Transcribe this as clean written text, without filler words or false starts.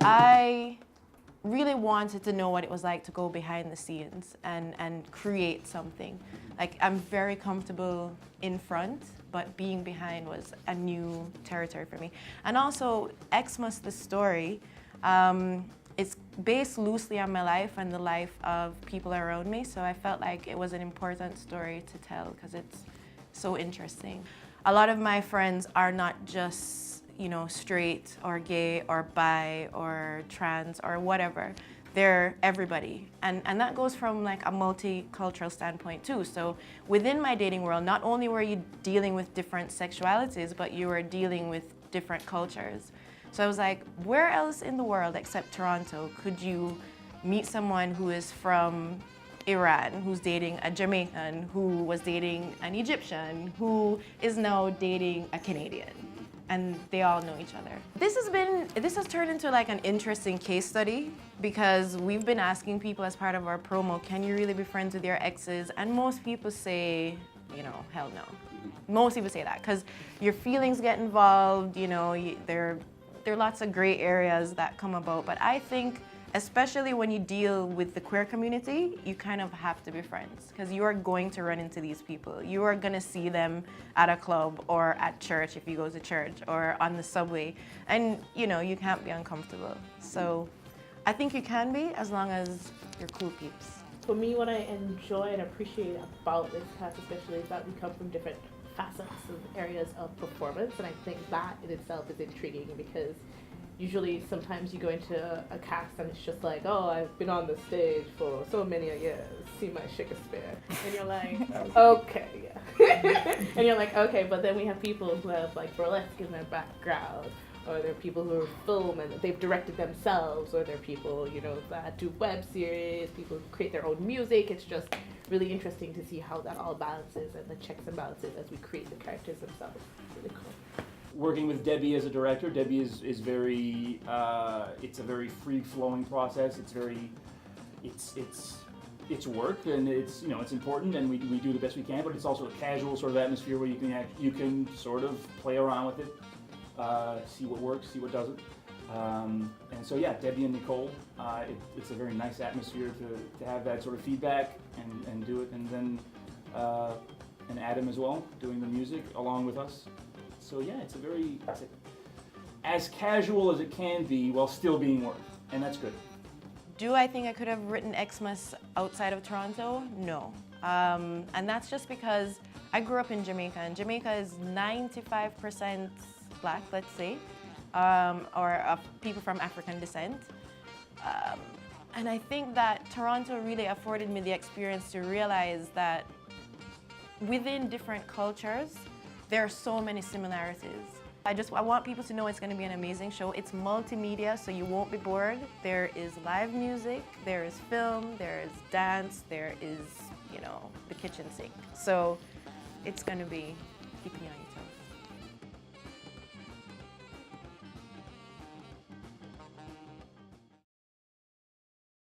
I really wanted to know what it was like to go behind the scenes and create something. Like, I'm very comfortable in front, but being behind was a new territory for me. And also, Exmas, the story, it's based loosely on my life and the life of people around me, so I felt like it was an important story to tell because it's so interesting. A lot of my friends are not just, you know, straight or gay or bi or trans or whatever. They're everybody. And that goes from like a multicultural standpoint too. So within my dating world, not only were you dealing with different sexualities, but you were dealing with different cultures. So I was like, where else in the world except Toronto could you meet someone who is from Iran, who's dating a Jamaican, who was dating an Egyptian, who is now dating a Canadian, and they all know each other. This has turned into like an interesting case study because we've been asking people as part of our promo, can you really be friends with your exes? And most people say, you know, hell no. Most people say that because your feelings get involved, you know, there are lots of gray areas that come about, but I think especially when you deal with the queer community, you kind of have to be friends because you are going to run into these people. You are going to see them at a club or at church if you go to church or on the subway, and you know, you can't be uncomfortable. So I think you can be as long as you're cool peeps. For me, what I enjoy and appreciate about this cast especially is that we come from different facets of areas of performance, and I think that in itself is intriguing because usually sometimes you go into a cast and it's just like, oh, I've been on the stage for so many years, see my Shakespeare, and you're like, okay, yeah. And you're like, okay, but then we have people who have like burlesque in their background, or there are people who are film and they've directed themselves, or there are people, you know, that do web series, people who create their own music. It's just really interesting to see how that all balances and the checks and balances as we create the characters themselves. Really cool. Working with Debbie as a director, Debbie is very, it's a very free-flowing process. It's very, it's work, and it's, you know, it's important, and we do the best we can, but it's also a casual sort of atmosphere where you can sort of play around with it, see what works, see what doesn't. And so yeah, Debbie and Nicole, it's a very nice atmosphere to have that sort of feedback and do it, and then and Adam as well, doing the music along with us. So yeah, it's as casual as it can be while still being work, and that's good. Do I think I could have written Exmas outside of Toronto? No. And that's just because I grew up in Jamaica, and Jamaica is 95% black, let's say, or people from African descent. And I think that Toronto really afforded me the experience to realize that within different cultures, there are so many similarities. I want people to know it's going to be an amazing show. It's multimedia, so you won't be bored. There is live music, there is film, there is dance, there is, you know, the kitchen sink. So it's going to be keeping you on your toes.